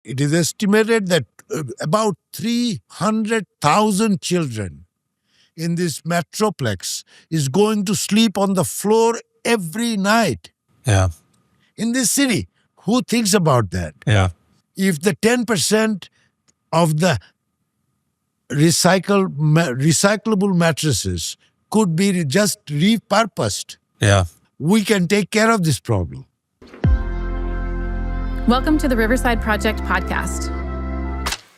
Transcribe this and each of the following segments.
it is estimated that about 300,000 children in this metroplex is going to sleep on the floor every night Yeah. in this city. Who thinks about that? Yeah. If the 10% of the recyclable mattresses could be just repurposed, Yeah. we can take care of this problem. Welcome to the Riverside Project podcast.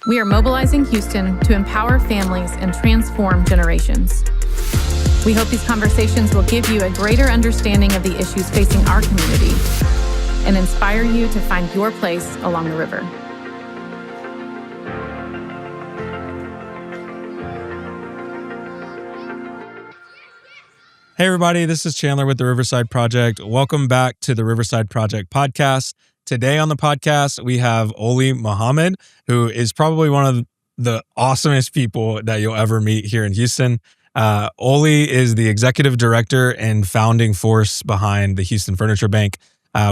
We are mobilizing Houston to empower families and transform generations. We hope these conversations will give you a greater understanding of the issues facing our community and inspire you to find your place along the river. Hey, everybody, this is Chandler with the Riverside Project. Welcome back to the Riverside Project podcast. Today on the podcast, we have Oli Mohammad, who is probably one of the awesomest people that you'll ever meet here in Houston. Oli is the executive director and founding force behind the Houston Furniture Bank,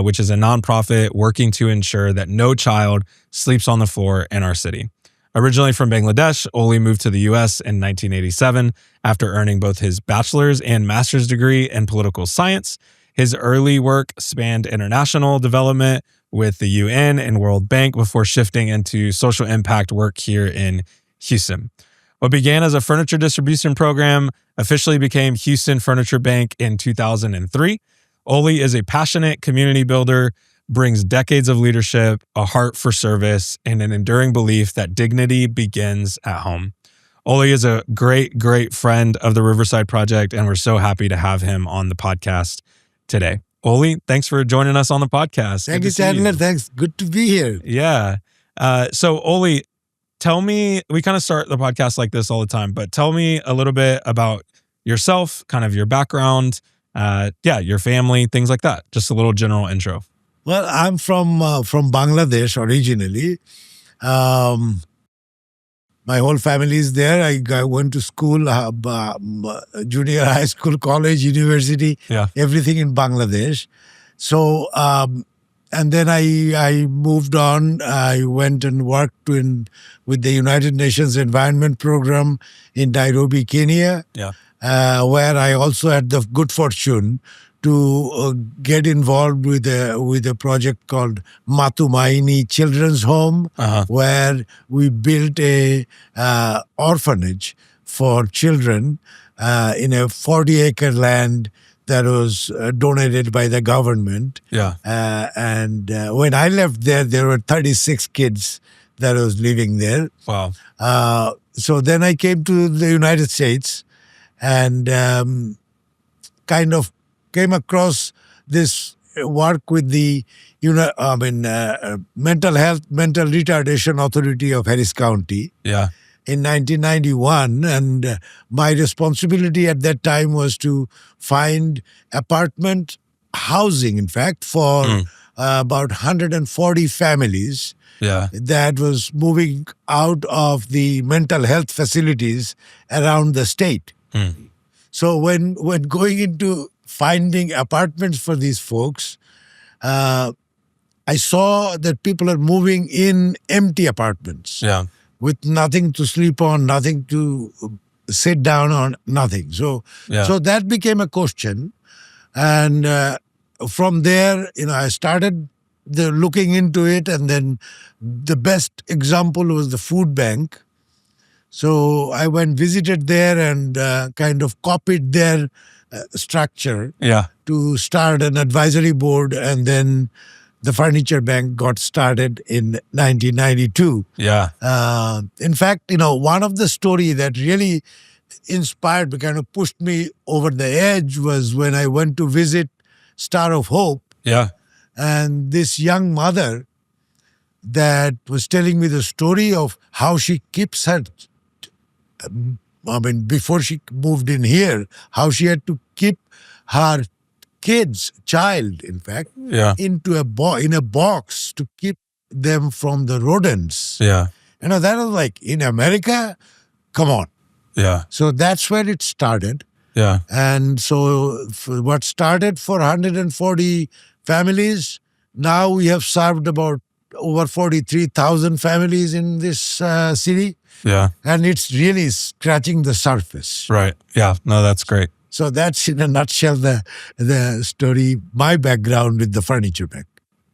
which is a nonprofit working to ensure that no child sleeps on the floor in our city. Originally from Bangladesh, Oli moved to the U.S. in 1987 after earning both his bachelor's and master's degree in political science. His early work spanned international development with the UN and World Bank before shifting into social impact work here in Houston. What began as a furniture distribution program officially became Houston Furniture Bank in 2003. Oli is a passionate community builder, brings decades of leadership, a heart for service, and an enduring belief that dignity begins at home. Oli is a great, great friend of the Riverside Project, and we're so happy to have him on the podcast today. Oli, thanks for joining us on the podcast. Thank you, Chandler. Thanks. Good to be here. Yeah. So Oli, tell me, we kind of start the podcast like this all the time, but tell me a little bit about yourself, kind of your background, your family, things like that. Just a little general intro. Well, I'm from Bangladesh originally. My whole family is there. I went to school, junior high school, college, university, everything in Bangladesh. So, and then I moved on. I went and worked with the United Nations Environment Program in Nairobi, Kenya, where I also had the good fortune to get involved with a project called Matumaini Children's Home, where we built a orphanage for children in a 40-acre land that was donated by the government. And when I left there were 36 kids that was living there. Wow. So then I came to the United States and kind of came across this work with the Mental Retardation Authority of Harris County in 1991. And my responsibility at that time was to find apartment housing, in fact, for about 140 families that was moving out of the mental health facilities around the state. So when going into finding apartments for these folks, I saw that people are moving in empty apartments with nothing to sleep on, nothing to sit down on, nothing. So that became a question. And from there, I started looking into it. And then the best example was the food bank. So I visited there and kind of copied their structure to start an advisory board, and then the Furniture Bank got started in 1992. In fact, one of the story that really inspired me, kind of pushed me over the edge, was when I went to visit Star of Hope. And this young mother that was telling me the story of how she keeps her before she moved in here, how she had to keep her child, in fact, into in a box to keep them from the rodents. That was like, in America, come on. So that's where it started. And so what started for 140 families, now we have served about over 43,000 families in this city. Yeah. And it's really scratching the surface. Right. Yeah. No, that's great. So that's in a nutshell the story, my background with the furniture bank.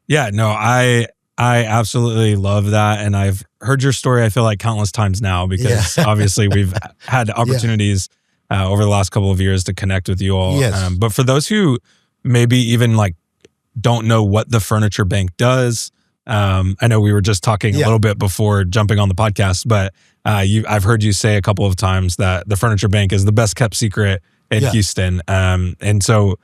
Yeah. No, I absolutely love that. And I've heard your story, I feel like, countless times now, because obviously we've had opportunities over the last couple of years to connect with you all. Yes. But for those who maybe even like don't know what the furniture bank does, I know we were just talking a little bit before jumping on the podcast, but I've heard you say a couple of times that the furniture bank is the best kept secret in Houston. And so,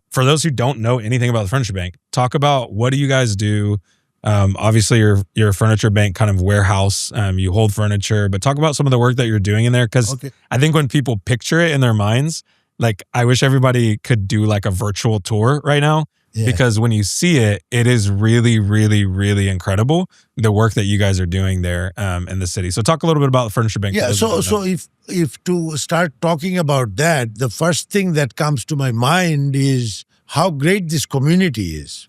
for those who don't know anything about the furniture bank, talk about what do you guys do? Obviously you're a furniture bank kind of warehouse. You hold furniture, but talk about some of the work that you're doing in there. Cause I think when people picture it in their minds, like I wish everybody could do like a virtual tour right now, because when you see it, it is really, really, really incredible, the work that you guys are doing there in the city. So talk a little bit about the furniture bank. Yeah. So if to start talking about that, the first thing that comes to my mind is how great this community is.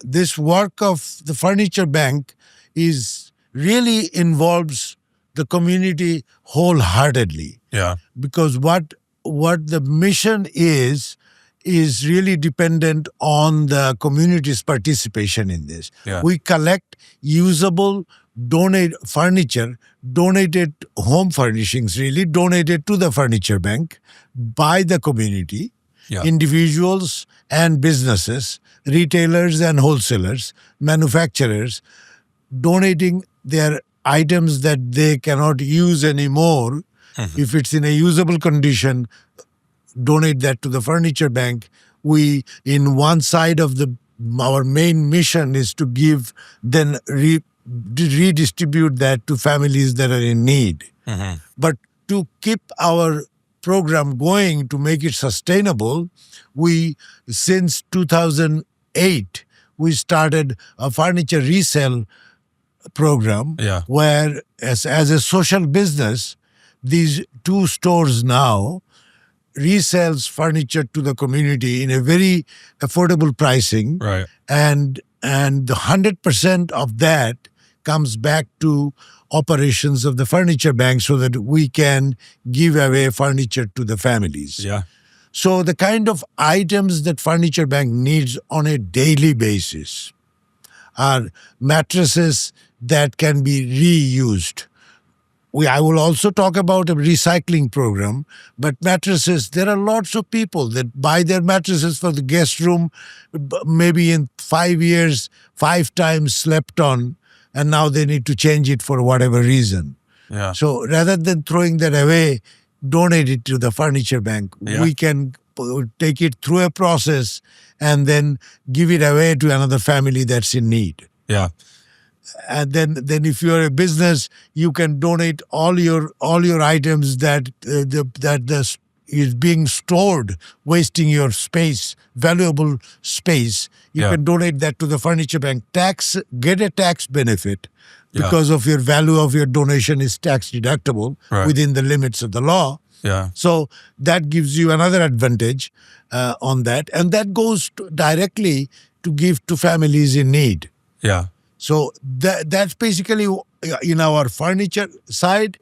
This work of the furniture bank is really involves the community wholeheartedly. Yeah. Because what the mission is really dependent on the community's participation in this. Yeah. We collect usable furniture, donated home furnishings, really donated to the furniture bank by the community, individuals and businesses, retailers and wholesalers, manufacturers, donating their items that they cannot use anymore. If it's in a usable condition, donate that to the furniture bank. We, in one side of our main mission is to give, then redistribute that to families that are in need. But to keep our program going, to make it sustainable, since 2008, we started a furniture resale program where as a social business, these 2 stores now resells furniture to the community in a very affordable pricing. Right. And the 100% of that comes back to operations of the furniture bank so that we can give away furniture to the families. Yeah. So the kind of items that furniture bank needs on a daily basis are mattresses that can be reused. I will also talk about a recycling program, but mattresses, there are lots of people that buy their mattresses for the guest room, maybe in 5 years, 5 times slept on, and now they need to change it for whatever reason. Yeah. So rather than throwing that away, donate it to the furniture bank. We can take it through a process and then give it away to another family that's in need. Yeah. And then if you're a business, you can donate all your items that is being stored, wasting your space, valuable space. You can donate that to the furniture bank. Get a tax benefit because of your value of your donation is tax deductible within the limits of the law. Yeah. So that gives you another advantage on that, and that goes directly to give to families in need. Yeah. So that's basically in our furniture side.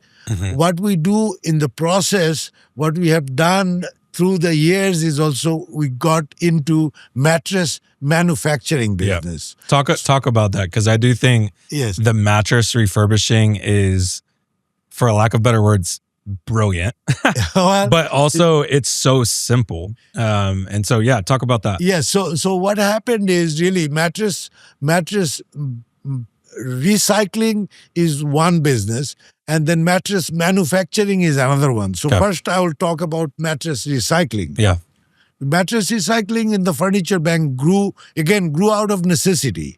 What we do in the process, what we have done through the years is also we got into mattress manufacturing business. Talk about that, because I do think the mattress refurbishing is, for a lack of better words, brilliant. Well, but also it's so simple. And so talk about that. So what happened is really mattress recycling is one business, and then mattress manufacturing is another one. So first I will talk about mattress recycling. Yeah. Mattress recycling in the furniture bank grew out of necessity.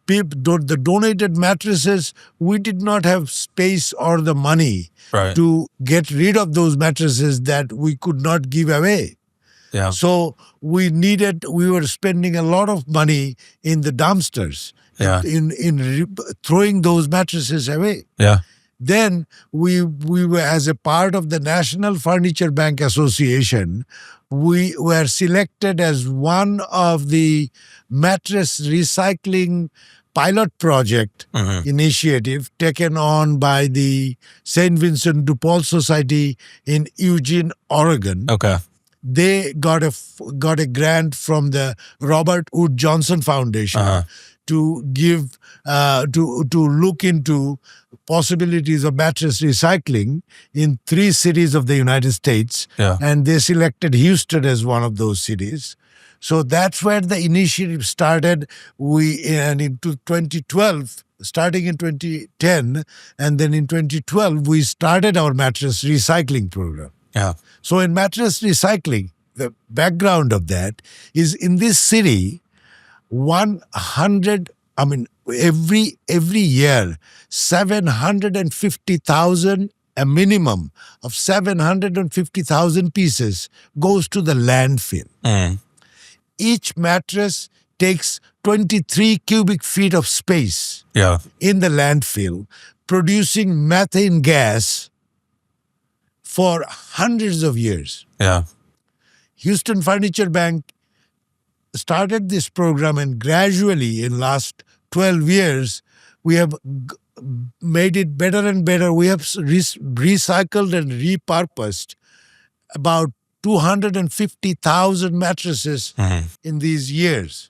The donated mattresses, we did not have space or the money to get rid of those mattresses that we could not give away. Yeah. So we were spending a lot of money in the dumpsters, in throwing those mattresses away. Yeah. Then we were, as a part of the National Furniture Bank Association, we were selected as one of the mattress recycling pilot project initiative taken on by the St. Vincent de Paul Society in Eugene, Oregon. Okay. They got a grant from the Robert Wood Johnson Foundation to give to look into possibilities of mattress recycling in 3 cities of the United States, and they selected Houston as one of those cities. So that's where the initiative started. Into 2012, starting in 2010, and then in 2012 we started our mattress recycling program. Yeah. So in mattress recycling, the background of that is in this city, every year, 750,000, a minimum of 750,000 pieces goes to the landfill. Each mattress takes 23 cubic feet of space in the landfill, producing methane gas for hundreds of years. Yeah. Houston Furniture Bank started this program, and gradually in last 12 years, we have made it better and better. We have recycled and repurposed about 250,000 mattresses in these years.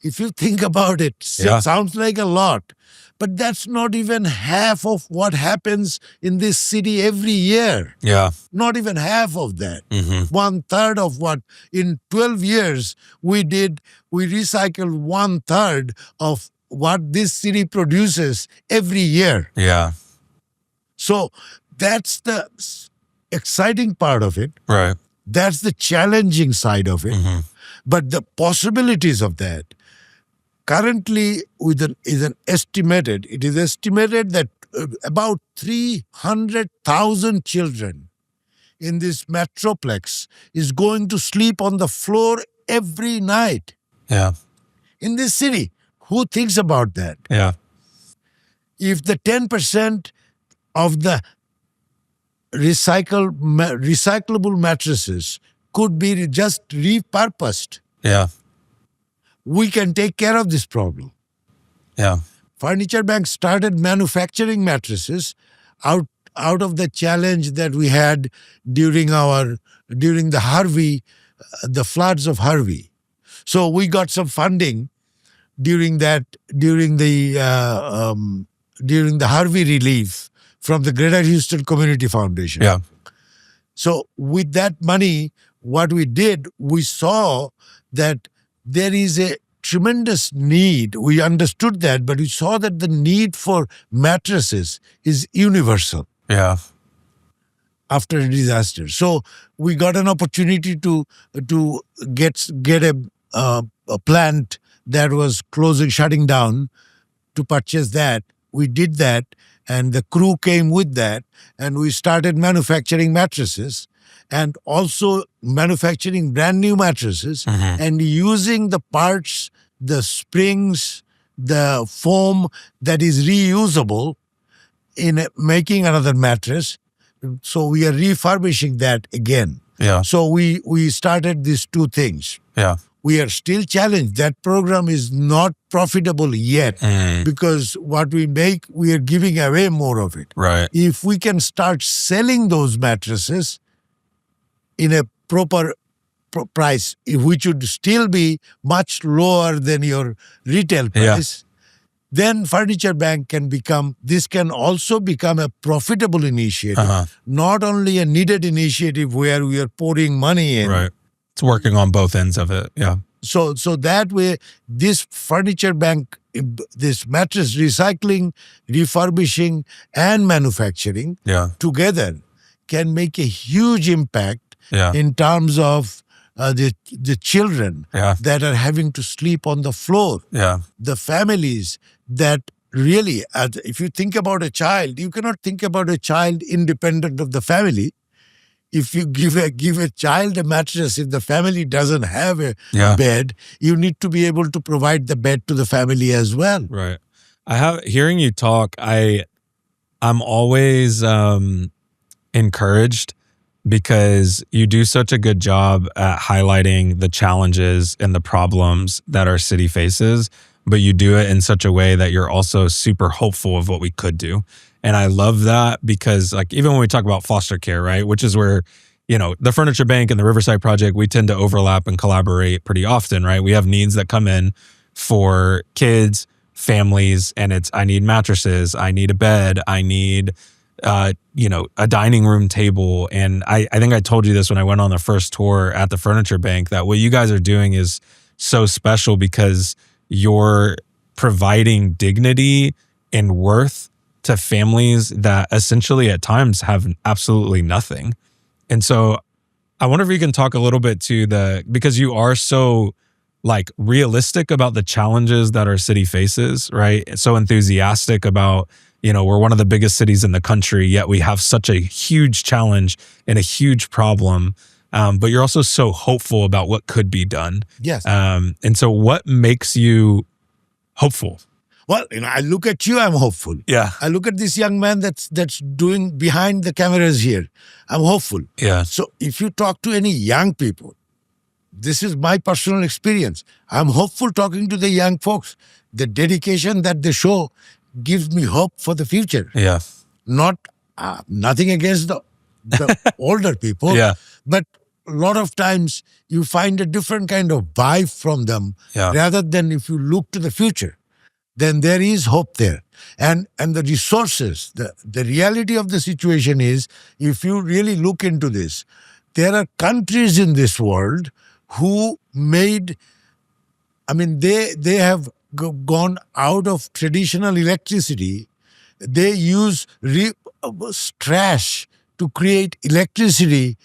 If you think about it, it sounds like a lot, but that's not even half of what happens in this city every year. Yeah. Not even half of that. 1/3 of what in 12 years we recycled 1/3 of what this city produces every year. Yeah. So that's the exciting part of it. Right. That's the challenging side of it. But the possibilities of that, currently it is estimated that about 300,000 children in this metroplex is going to sleep on the floor every night. Yeah. In this city. Who thinks about that? Yeah. If the 10% of the recyclable mattresses could be just repurposed, we can take care of this problem. Yeah. Furniture Bank started manufacturing mattresses out of the challenge that we had during the floods of Harvey. So we got some funding during the Harvey relief from the Greater Houston Community Foundation. Yeah. So with that money, what we did, we saw that there is a tremendous need. We understood that, but we saw that the need for mattresses is universal. Yeah. After a disaster. So we got an opportunity to get a plant that was shutting down, to purchase that. We did that, and the crew came with that, and we started manufacturing mattresses and also manufacturing brand new mattresses and using the parts, the springs, the foam that is reusable in making another mattress. So we are refurbishing that again. Yeah. So we started these 2 things. Yeah. We are still challenged. That program is not profitable yet because what we make, we are giving away more of it. Right. If we can start selling those mattresses in a proper price, which would still be much lower than your retail price, then Furniture Bank can also become a profitable initiative, not only a needed initiative where we are pouring money in. Right. It's working on both ends of it. Yeah. So that way, this Furniture Bank, this mattress recycling, refurbishing, and manufacturing together can make a huge impact in terms of the children that are having to sleep on the floor. Yeah. The families that really, if you think about a child, you cannot think about a child independent of the family. If you give a child a mattress, if the family doesn't have a bed, you need to be able to provide the bed to the family as well. Right. Hearing you talk, I'm always encouraged because you do such a good job at highlighting the challenges and the problems that our city faces, but you do it in such a way that you're also super hopeful of what we could do. And I love that because like even when we talk about foster care, right, which is where, you know, the Furniture Bank and the Riverside Project, we tend to overlap and collaborate pretty often, right? We have needs that come in for kids, families, and it's, I need mattresses, I need a bed, I need a dining room table. And I think I told you this when I went on the first tour at the Furniture Bank, that what you guys are doing is so special because you're providing dignity and worth to families that essentially at times have absolutely nothing. And so I wonder if you can talk a little bit to because you are so like realistic about the challenges that our city faces, right? So enthusiastic about, you know, we're one of the biggest cities in the country, yet we have such a huge challenge and a huge problem. But you're also so hopeful about what could be done. Yes. And so what makes you hopeful? Well, you know, I look at you, I'm hopeful. Yeah. I look at this young man that's doing behind the cameras here. I'm hopeful. Yeah. So if you talk to any young people, this is my personal experience. I'm hopeful talking to the young folks. The dedication that they show gives me hope for the future. Yeah. Nothing against the older people. Yeah. But a lot of times you find a different kind of vibe from them. Yeah. Rather than if you look to the future, then there is hope there. And the resources, the reality of the situation is, if you really look into this, there are countries in this world who they have gone out of traditional electricity. They use trash to create electricity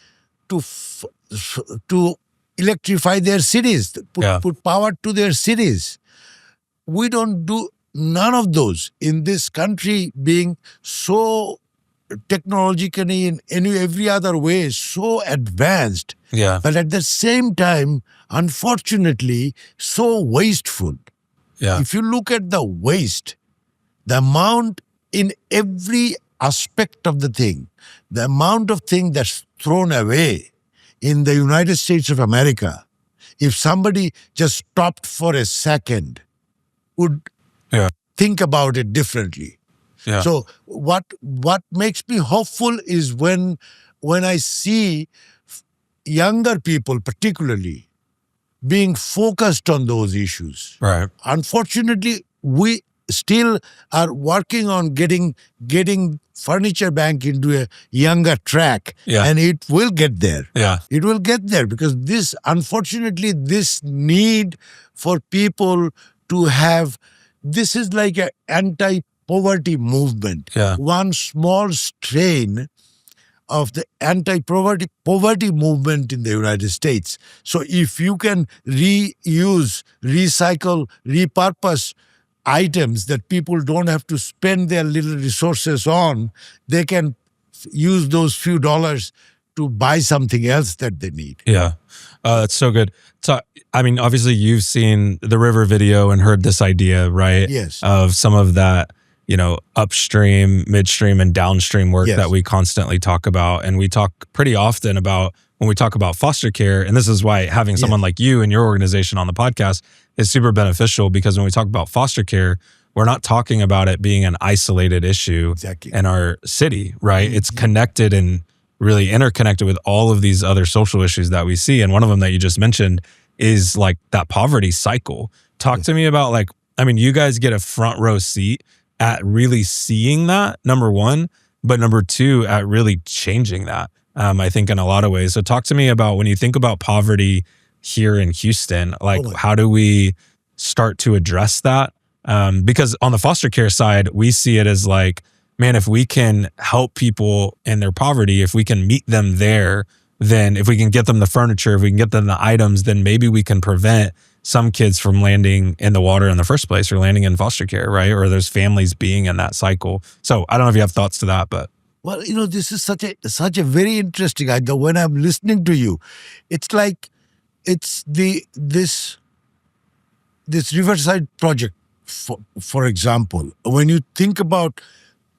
to electrify their cities, put power to their cities. We don't do none of those in this country, being so technologically in every other way so advanced. Yeah. But at the same time, unfortunately, so wasteful. Yeah. If you look at the waste, the amount in every aspect of the thing, the amount of thing that's thrown away in the United States of America, if somebody just stopped for a second, would think about it differently. Yeah. So what makes me hopeful is when I see younger people particularly being focused on those issues. Right. Unfortunately, we still are working on getting Furniture Bank into a younger track. Yeah. And it will get there. Yeah. It will get there because unfortunately, this need for people to have, this is like an anti-poverty movement. Yeah. One small strain of the anti-poverty movement in the United States. So if you can reuse, recycle, repurpose items that people don't have to spend their little resources on, they can use those few dollars to buy something else that they need. Yeah. That's so good. So, I mean, obviously you've seen the river video and heard this idea, right? Yes. Of some of that, you know, upstream, midstream, and downstream work Yes. that we constantly talk about. And we talk pretty often about when we talk about foster care. And this is why having someone like you and your organization on the podcast is super beneficial, because when we talk about foster care, we're not talking about it being an isolated issue Exactly. in our city, right? Mm-hmm. It's connected and really interconnected with all of these other social issues that we see. And one of them that you just mentioned is like that poverty cycle. Talk to me about, like, I mean, you guys get a front row seat at really seeing that, number one, but number two, at really changing that, I think, in a lot of ways. So talk to me about when you think about poverty here in Houston, like how do we start to address that? Because on the foster care side, we see it as like, man, if we can help people in their poverty, if we can meet them there, then if we can get them the furniture, if we can get them the items, then maybe we can prevent some kids from landing in the water in the first place, or landing in foster care, right? Or there's families being in that cycle. So I don't know if you have thoughts to that, but. Well, you know, this is such a very interesting idea. When I'm listening to you, it's like it's this Riverside Project, for example. When you think about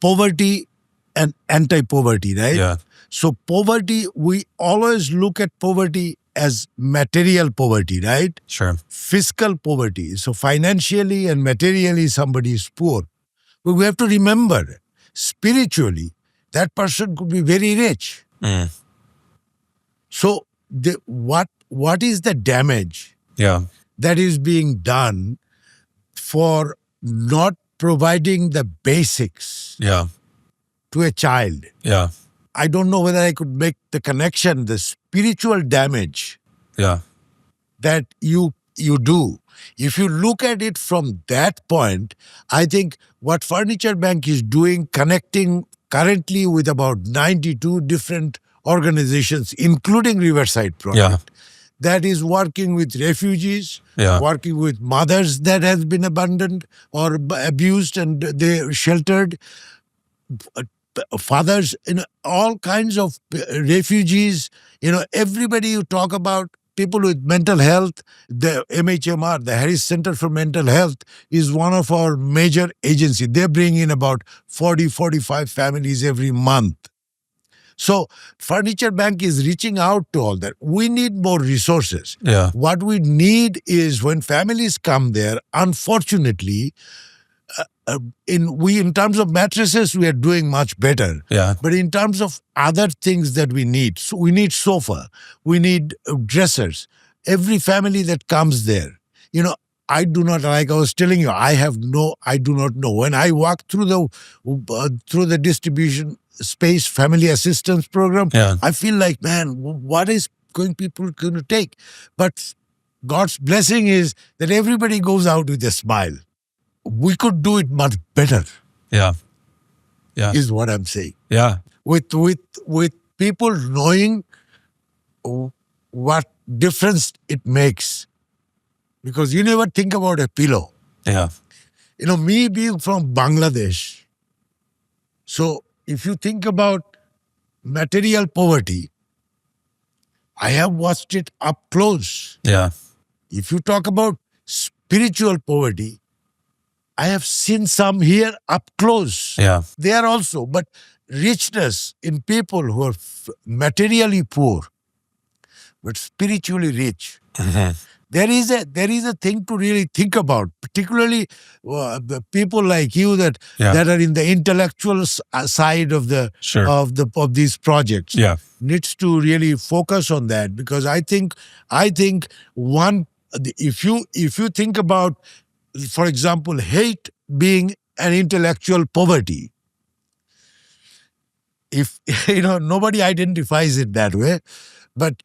poverty and anti-poverty, right? Yeah. So poverty, we always look at poverty as material poverty, right? Sure. Fiscal poverty. So financially and materially somebody is poor. But we have to remember, spiritually, that person could be very rich. Mm. So what is the damage that is being done for not providing the basics to a child? Yeah. I don't know whether I could make the connection, the spiritual damage that you do. If you look at it from that point, I think what Furniture Bank is doing, connecting currently with about 92 different organizations, including Riverside Project, that is working with refugees, working with mothers that has been abandoned or abused and they sheltered, fathers, all kinds of refugees, everybody you talk about, people with mental health. The MHMR, the Harris Center for Mental Health, is one of our major agencies. They bring in about 40, 45 families every month. So Furniture Bank is reaching out to all that. We need more resources. What we need is when families come there, unfortunately, in terms of mattresses, we are doing much better. But in terms of other things that we need, so we need sofa, we need dressers. Every family that comes there, I do not, like I was telling you, I do not know. When I walk through the distribution space family assistance program, I feel like, man, what is people going to take? But God's blessing is that everybody goes out with a smile. We could do it much better. Is what I'm saying. With people knowing what difference it makes. Because you never think about a pillow. Me being from Bangladesh, so if you think about material poverty, I have watched it up close. If you talk about spiritual poverty, I have seen some here up close. There also, but richness in people who are materially poor, but spiritually rich. There is a thing to really think about, particularly the people like you that are in the intellectual side of of these projects. Needs to really focus on that, because I think if you think about, for example, hate being an intellectual poverty. If nobody identifies it that way, but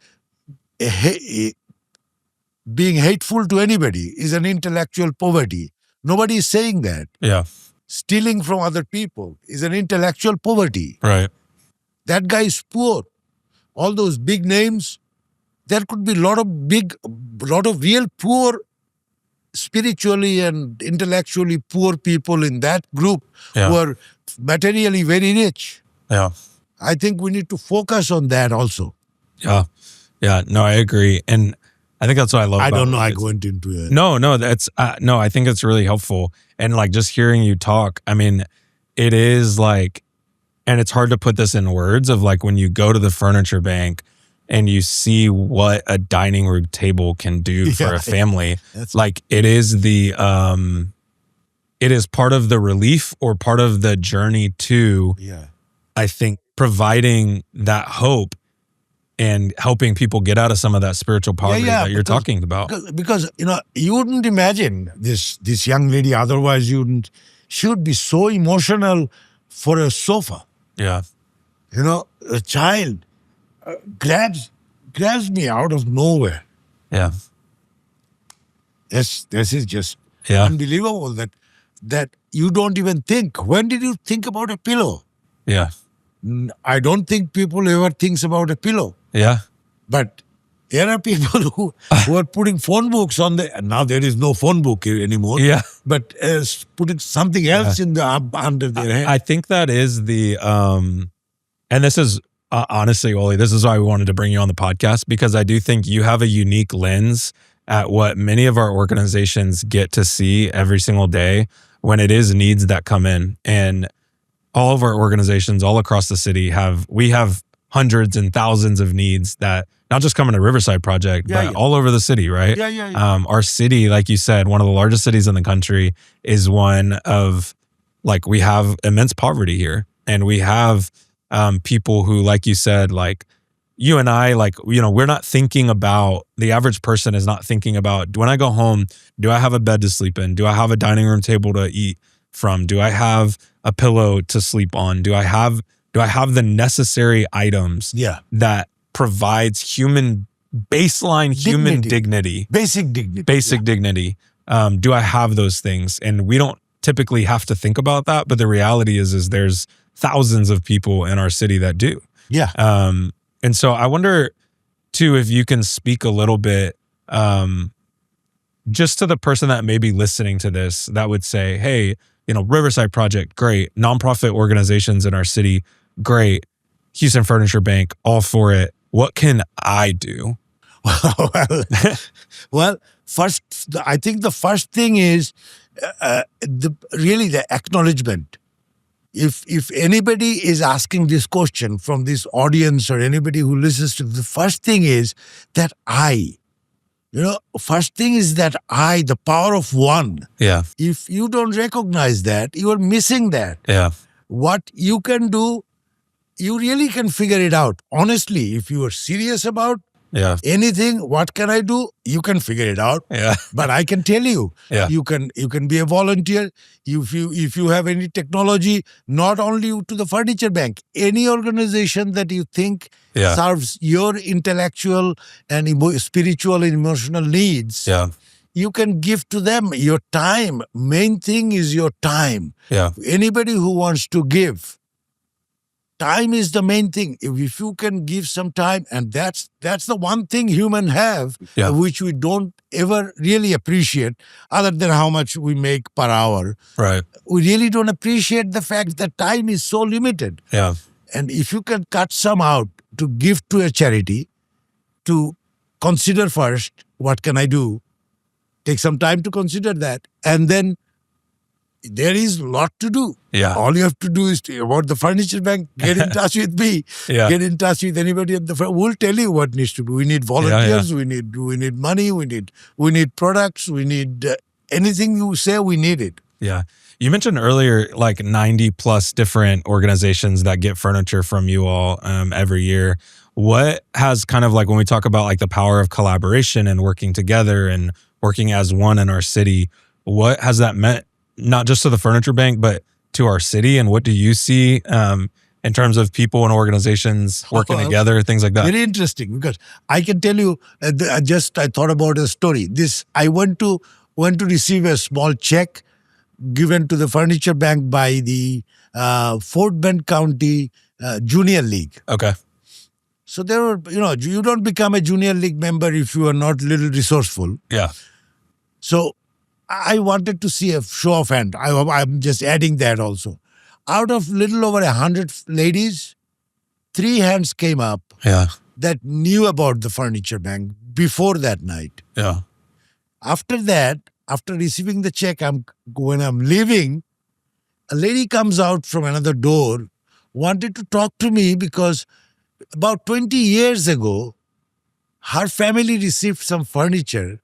being hateful to anybody is an intellectual poverty. Nobody is saying that. Stealing from other people is an intellectual poverty. That guy is poor. All those big names, there could be a lot of real poor, spiritually and intellectually poor people in that group who are materially very rich. I think we need to focus on that also. No, I agree. And I think that's what I love. I don't know. I went into it. No, that's no. I think it's really helpful, and like just hearing you talk. I mean, it is like, and it's hard to put this in words of like when you go to the Furniture Bank and you see what a dining room table can do for a family. Like it is it is part of the relief or part of the journey to. I think providing that hope and helping people get out of some of that spiritual poverty that you're talking about. Because you wouldn't imagine this young lady, otherwise she would be so emotional for a sofa. A child grabs me out of nowhere. This is just unbelievable that you don't even think. When did you think about a pillow? I don't think people ever thinks about a pillow. But there are people who are putting phone books on now there is no phone book anymore. But putting something else in under their head. I think that is the, and this is honestly, Oli, this is why we wanted to bring you on the podcast, because I do think you have a unique lens at what many of our organizations get to see every single day when it is needs that come in. And all of our organizations all across the city we have hundreds and thousands of needs that not just coming to Riverside Project, but all over the city, right? Yeah. Our city, like you said, one of the largest cities in the country, is one of, like, we have immense poverty here. And we have people who, like you said, like you and I, like, you know, we're not thinking about, the average person is not thinking about, when I go home, do I have a bed to sleep in? Do I have a dining room table to eat from? Do I have a pillow to sleep on? Do I have the necessary items that provides baseline human dignity? Basic dignity. Do I have those things? And we don't typically have to think about that, but the reality is there's thousands of people in our city that do. Yeah. And so I wonder too, if you can speak a little bit, just to the person that may be listening to this, that would say, hey, you know, Riverside Project, great. Nonprofit organizations in our city, great. Houston Furniture Bank, all for it. What can I do? Well, first, I think the first thing is the acknowledgement. If anybody is asking this question from this audience or anybody who listens to the first thing is that first thing is that the power of one. Yeah. If you don't recognize that, you are missing that. Yeah. What you can do, you really can figure it out. Honestly, if you are serious about anything, what can I do? You can figure it out. Yeah. But I can tell you, you can be a volunteer. If you have any technology, not only to the Furniture Bank, any organization that you think serves your intellectual and spiritual and emotional needs, you can give to them your time. Main thing is your time. Yeah. Anybody who wants to give, time is the main thing. If you can give some time, and that's the one thing humans have, which we don't ever really appreciate, other than how much we make per hour. Right. We really don't appreciate the fact that time is so limited. Yeah. And if you can cut some out to give to a charity, to consider first, what can I do? Take some time to consider that. And then there is a lot to do. Yeah. All you have to do is about the Furniture Bank, get in touch with me. Get in touch with anybody at the we'll tell you what needs to be. We need volunteers, we need money, we need products, we need anything you say, we need it. Yeah. You mentioned earlier like 90 plus different organizations that get furniture from you all every year. What has kind of, like, when we talk about like the power of collaboration and working together and working as one in our city, what has that meant, not just to the Furniture Bank, but to our city? And what do you see in terms of people and organizations working together, things like that? Very interesting, because I can tell you, I thought about a story. I went to receive a small check given to the Furniture Bank by the Fort Bend County Junior League. Okay. So there were, you don't become a Junior League member if you are not a little resourceful. Yeah. So I wanted to see a show of hand. I'm just adding that also. Out of little over 100 ladies, 3 hands came up that knew about the Furniture Bank before that night. Yeah. After that, after receiving the check, when I'm leaving, a lady comes out from another door, wanted to talk to me because about 20 years ago, her family received some furniture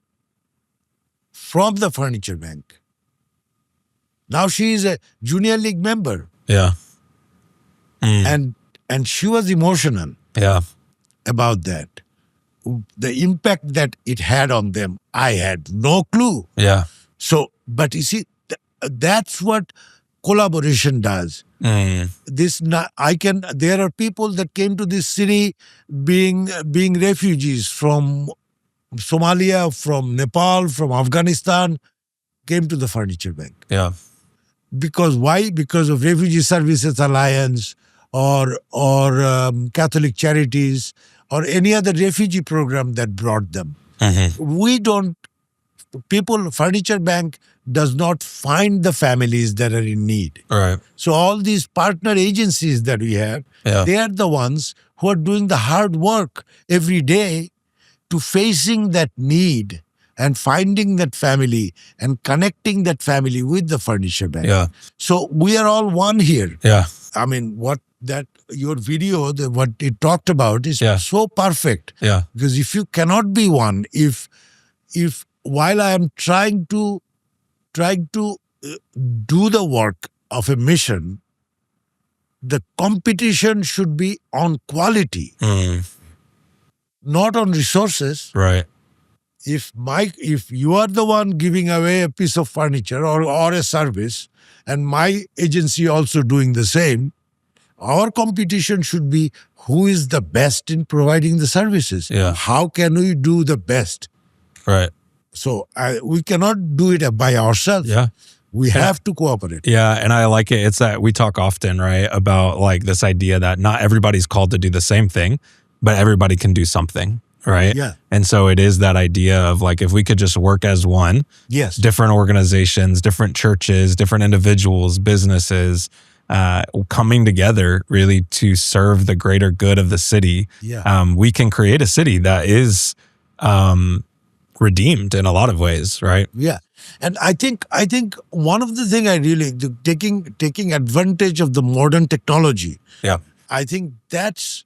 from the Furniture Bank. Now she is a Junior League member. Yeah. And she was emotional about that. The impact that it had on them, I had no clue. Yeah. So, but you see, that's what collaboration does. There are people that came to this city being refugees from Somalia, from Nepal, from Afghanistan, came to the Furniture Bank. Yeah. Because why? Because of Refugee Services Alliance or Catholic Charities or any other refugee program that brought them. Mm-hmm. Furniture Bank does not find the families that are in need. Right. So all these partner agencies that we have, they are the ones who are doing the hard work every day to facing that need and finding that family and connecting that family with the furniture bank. Yeah. So we are all one here. Yeah. I mean, your video, what it talked about is so perfect. Yeah. Because if you cannot be one, if while I am trying to do the work of a mission, the competition should be on quality, not on resources. Right. If you are the one giving away a piece of furniture or a service, and my agency also doing the same, our competition should be who is the best in providing the services. Yeah. How can we do the best? Right. So we cannot do it by ourselves. Yeah. We have to cooperate. Yeah. And I like it. It's that we talk often, right, about like this idea that not everybody's called to do the same thing, but everybody can do something. Right. Yeah. And so it is that idea of like, if we could just work as one, Yes. different organizations, different churches, different individuals, businesses, coming together really to serve the greater good of the city. Yeah. We can create a city that is, redeemed in a lot of ways. Right. Yeah. And I think one of the things I really taking advantage of the modern technology. Yeah. I think that's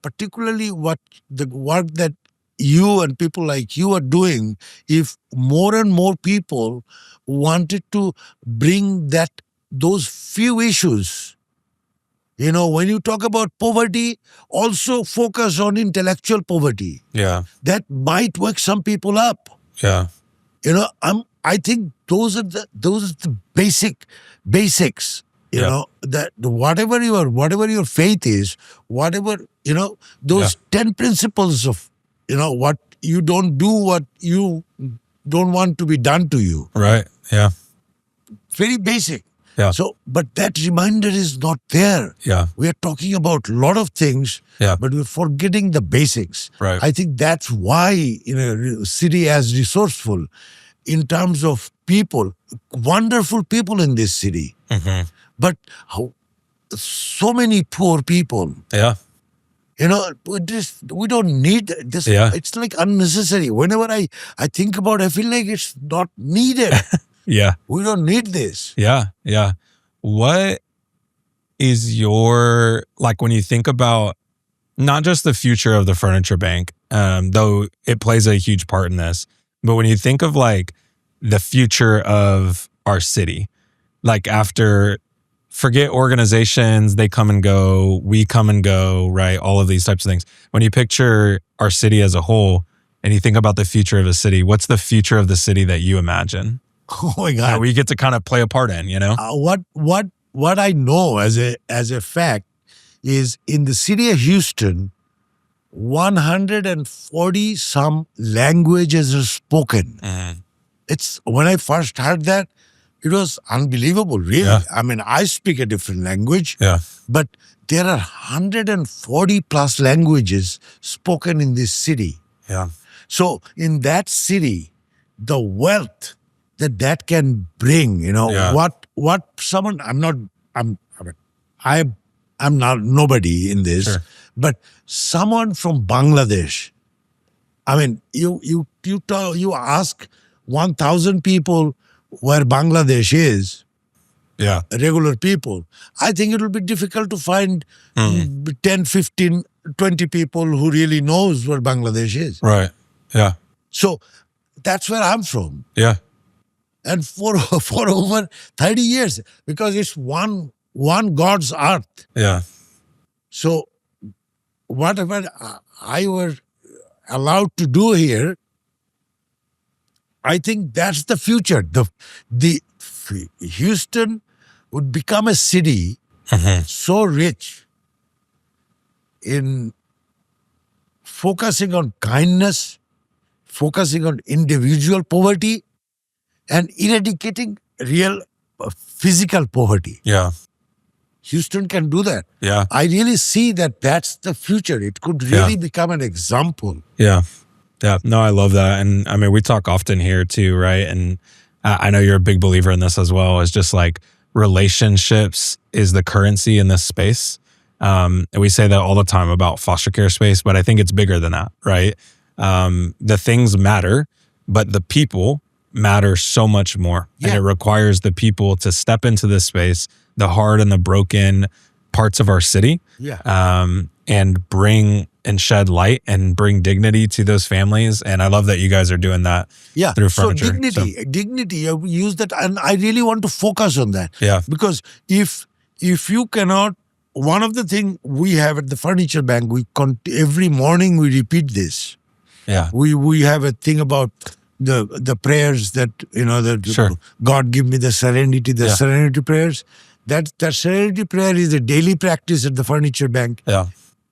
particularly what the work that you and people like you are doing. If more and more people wanted to bring those few issues, when you talk about poverty, also focus on intellectual poverty. Yeah. That might wake some people up. Yeah. I think those are the basics. That whatever your faith is, those 10 principles of, what you don't do, what you don't want to be done to you. Right. Yeah. Very basic. Yeah. So, but that reminder is not there. Yeah. We are talking about a lot of things, but we're forgetting the basics. Right. I think that's why a city as resourceful in terms of people, wonderful people in this city. Mm-hmm. But so many poor people. Yeah. We don't need this. Yeah. It's like unnecessary. Whenever I think about it, I feel like it's not needed. Yeah. We don't need this. Yeah. Yeah. What is when you think about not just the future of the furniture bank, though it plays a huge part in this, but when you think of like the future of our city, like forget organizations, they come and go, we come and go, right? All of these types of things. When you picture our city as a whole and you think about the future of a city, what's the future of the city that you imagine? Oh my God. That we get to kind of play a part in, What I know as a fact is in the city of Houston, 140 some languages are spoken. Mm-hmm. It's when I first heard that, it was unbelievable, really. Yeah. I mean, I speak a different language, but there are 140 plus languages spoken in this city. Yeah. So in that city, the wealth that can bring, what someone, I'm not nobody in this, but someone from Bangladesh, I mean, you ask 1,000 people where Bangladesh is, regular people, I think it will be difficult to find 10, 15, 20 people who really knows where Bangladesh is. Right. Yeah. So that's where I'm from. Yeah. And for over 30 years, because it's one God's earth. Yeah. So whatever I were allowed to do here, I think that's the future. The Houston would become a city so rich in focusing on kindness, focusing on individual poverty, and eradicating real physical poverty. Yeah. Houston can do that. Yeah. I really see that that's the future. It could really become an example. Yeah. Yeah. No, I love that. And I mean, we talk often here too, right? And I know you're a big believer in this as well. It's just like relationships is the currency in this space. And we say that all the time about foster care space, but I think it's bigger than that, right? The things matter, but the people matter so much more. And it requires the people to step into this space, the hard and the broken parts of our city, and bring and shed light and bring dignity to those families. And I love that you guys are doing that through furniture. So dignity, you use that. And I really want to focus on that. Yeah. Because if you cannot, one of the things we have at the Furniture Bank, every morning we repeat this. Yeah. We have a thing about the prayers that, God give me the serenity, serenity prayers. That serenity prayer is a daily practice at the Furniture Bank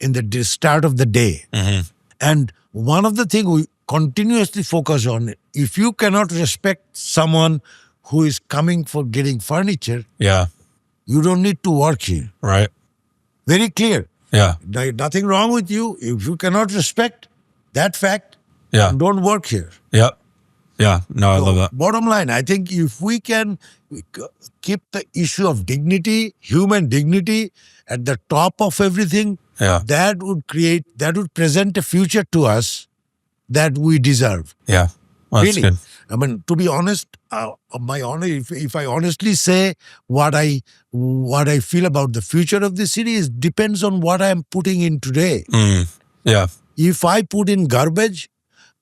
in the start of the day. Mm-hmm. And one of the things we continuously focus on, if you cannot respect someone who is coming for getting furniture, you don't need to work here. Right. Very clear. Yeah. Nothing wrong with you. If you cannot respect that fact, don't work here. Yep. Yeah. No, I love that. Bottom line, I think if we can keep the issue of dignity, human dignity at the top of everything, that would present a future to us that we deserve. Yeah. Well, that's really good. I mean, to be honest, if I honestly say what I feel about the future of the city, is depends on what I am putting in today. Yeah. If I put in garbage,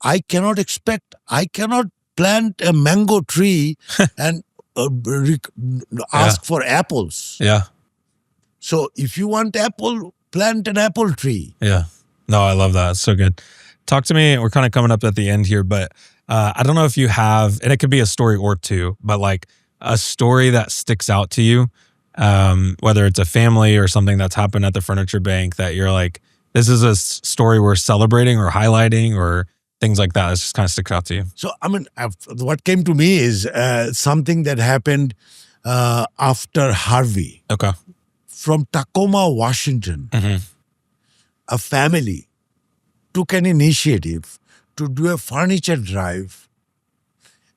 I cannot plant a mango tree and ask for apples. Yeah. So if you want apple, plant an apple tree. Yeah. No, I love that. It's so good. Talk to me. We're kind of coming up at the end here, but I don't know if you have, and it could be a story or two, but like a story that sticks out to you, whether it's a family or something that's happened at the Furniture Bank that you're like, this is a story we're celebrating or highlighting, or things like that. It just kind of sticks out to you. So, I mean, what came to me is something that happened after Harvey. Okay. From Tacoma, Washington, a family took an initiative to do a furniture drive,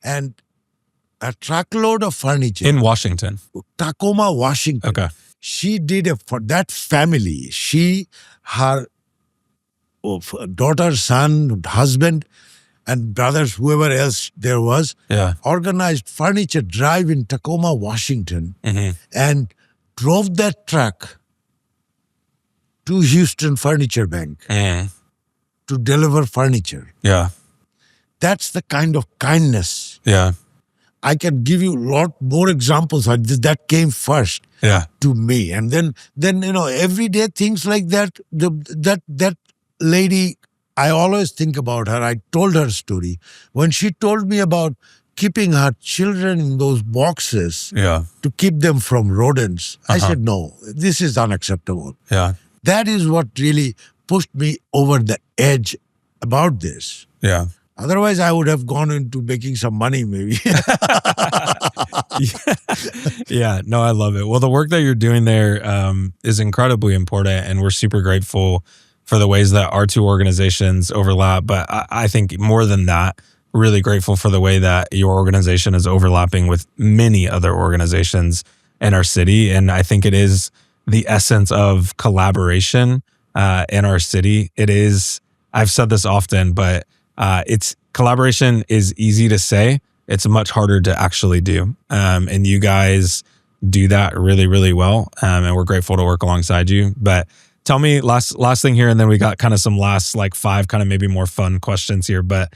and a truckload of furniture. In Washington? Tacoma, Washington. Okay. She did for that family, her daughter, son, husband, and brothers, whoever else there was, organized furniture drive in Tacoma, Washington, and drove that truck to Houston Furniture Bank to deliver furniture. Yeah. That's the kind of kindness. Yeah. I can give you a lot more examples. That came first to me. And then everyday things like that, that lady, I always think about her. I told her story. When she told me about keeping her children in those boxes to keep them from rodents, I said, no, this is unacceptable. Yeah. That is what really pushed me over the edge about this. Yeah. Otherwise, I would have gone into making some money maybe. Yeah, no, I love it. Well, the work that you're doing there is incredibly important, and we're super grateful for the ways that our two organizations overlap. But I think more than that, really grateful for the way that your organization is overlapping with many other organizations in our city. And I think it is the essence of collaboration in our city. It is, I've said this often, but it's collaboration is easy to say. It's much harder to actually do. And you guys do that really, really well. And we're grateful to work alongside you. But tell me last thing here, and then we got kind of some last like 5 kind of maybe more fun questions here. But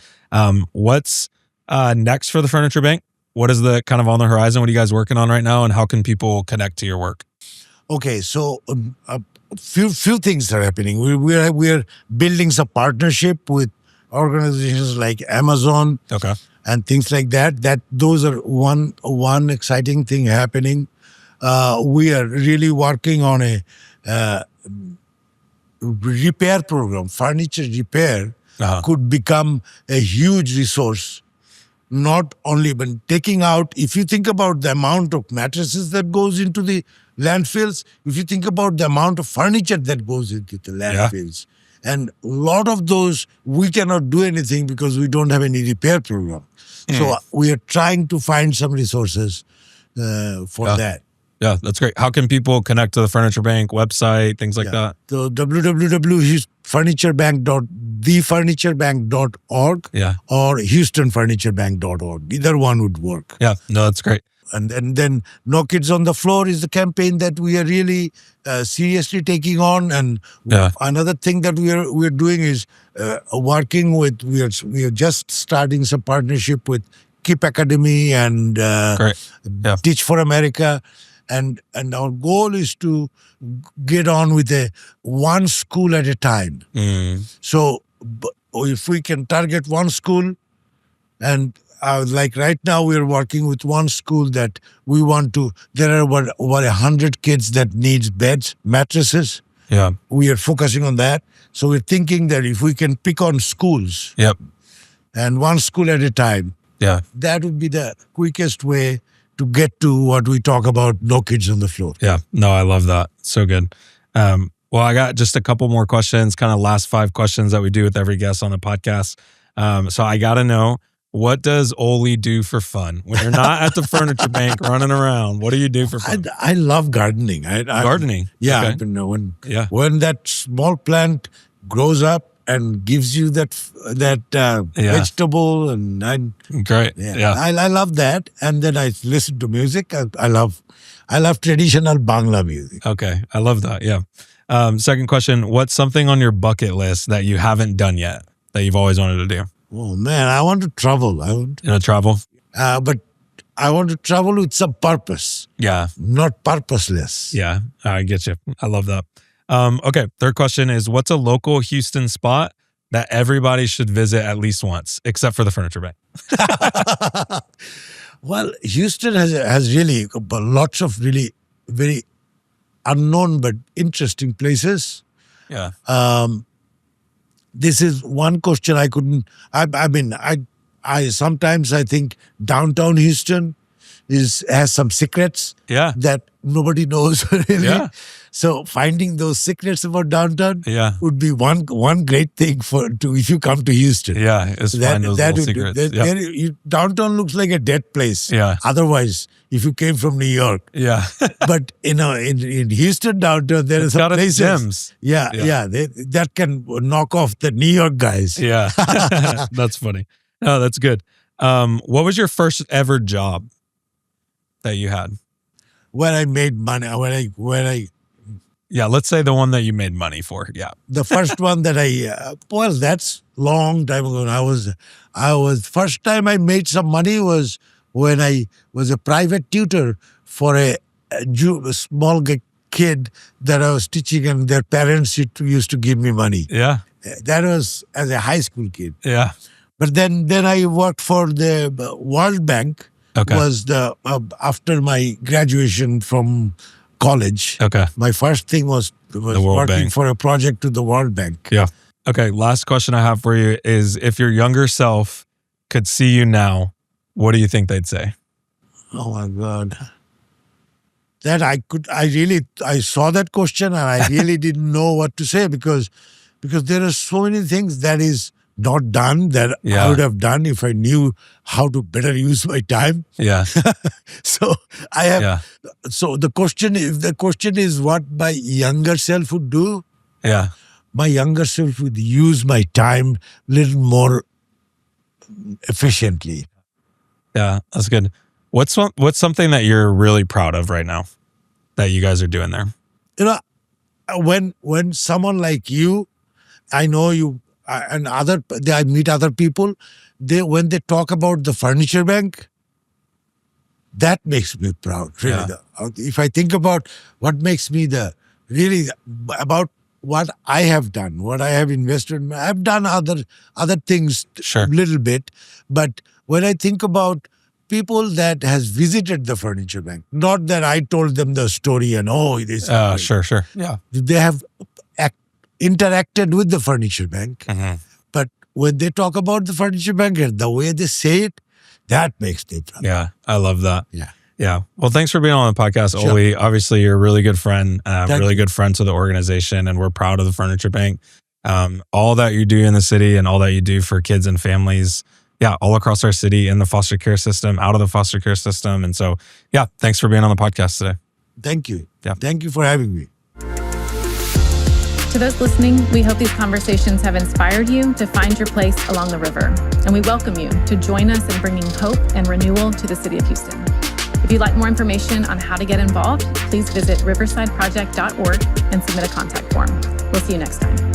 what's next for the Furniture Bank? What is the kind of on the horizon? What are you guys working on right now? And how can people connect to your work? Okay, so a few things are happening. We're building some partnership with organizations like Amazon, and things like that. Those are one exciting thing happening. We are really working on a repair program. Furniture repair could become a huge resource. Not only, but taking out, if you think about the amount of mattresses that goes into the landfills, if you think about the amount of furniture that goes into the landfills, and a lot of those, we cannot do anything because we don't have any repair program. So we are trying to find some resources for that. Yeah, that's great. How can people connect to the Furniture Bank website, things like that? So www.furniturebank.com thefurniturebank.org or houstonfurniturebank.org. Either one would work. Yeah, no, that's great. And then No Kids on the Floor is the campaign that we are really seriously taking on. And another thing that we're doing is working with, we are just starting some partnership with KIPP Academy and Teach for America. And our goal is to get on with one school at a time. So if we can target one school, and like right now we're working with one school that we want to, there are over 100 kids that needs beds, mattresses. Yeah. We are focusing on that. So we're thinking that if we can pick on schools and one school at a time, that would be the quickest way to get to what we talk about, No Kids on the Floor. Yeah, no, I love that. So good. Well, I got just a couple more questions, kind of last 5 questions that we do with every guest on the podcast. So I got to know, what does Oli do for fun? When you're not at the furniture bank running around, what do you do for fun? I love gardening. Gardening? Yeah. Okay. When that small plant grows up and gives you that vegetable, and great. I love that. And then I listen to music. I love traditional Bangla music. Okay, I love that. Yeah. Second question: what's something on your bucket list that you haven't done yet that you've always wanted to do? Oh man, I want to travel. Travel? But I want to travel with some purpose. Yeah. Not purposeless. Yeah, I get you. I love that. Okay, third question is, what's a local Houston spot that everybody should visit at least once, except for the furniture bank? Well, Houston has really lots of really very unknown but interesting places. Yeah. This is one question I couldn't. I sometimes I think downtown Houston has some secrets that nobody knows really. Yeah. So finding those secrets about downtown would be one great thing if you come to Houston. Yeah, is find those little secrets. Downtown looks like a dead place. Yeah. Otherwise, if you came from New York. Yeah. But in Houston downtown, there are some places. Gems. Yeah. That can knock off the New York guys. Yeah. That's funny. Oh, that's good. What was your first ever job that you had? When I made money, let's say the one that you made money for. Yeah. The first one that that's long time ago. I was first time I made some money was when I was a private tutor for a small kid that I was teaching, and their parents used to give me money. Yeah. That was as a high school kid. Yeah. But then I worked for the World Bank. Okay. Was after my graduation from college. Okay. My first thing was working Bank. For a project to the World Bank. Yeah. Okay. Last question I have for you is, if your younger self could see you now, what do you think they'd say? Oh my God. That I saw that question and I really didn't know what to say because there are so many things that is not done that I would have done if I knew how to better use my time. Yeah. So I have. So the question is what my younger self would do. Yeah. My younger self would use my time a little more efficiently. Yeah, that's good. What's something that you're really proud of right now that you guys are doing there? When someone like you, I know you. And I meet other people, when they talk about the furniture bank, that makes me proud. Really, if I think about what makes me about what I have done, what I have invested, I've done other things a little bit, but when I think about people that has visited the furniture bank, not that I told them the story and this. Sure, yeah, they have interacted with the furniture bank, but when they talk about the furniture bank and the way they say it, that makes me proud. Yeah, I love that. Yeah. Well, thanks for being on the podcast, Oli. Obviously, you're a really good friend, good friend to the organization, and we're proud of the furniture bank. All that you do in the city and all that you do for kids and families, all across our city, in the foster care system, out of the foster care system. And so, thanks for being on the podcast today. Thank you. Yeah. Thank you for having me. To those listening, we hope these conversations have inspired you to find your place along the river, and we welcome you to join us in bringing hope and renewal to the city of Houston. If you'd like more information on how to get involved, please visit riversideproject.org and submit a contact form. We'll see you next time.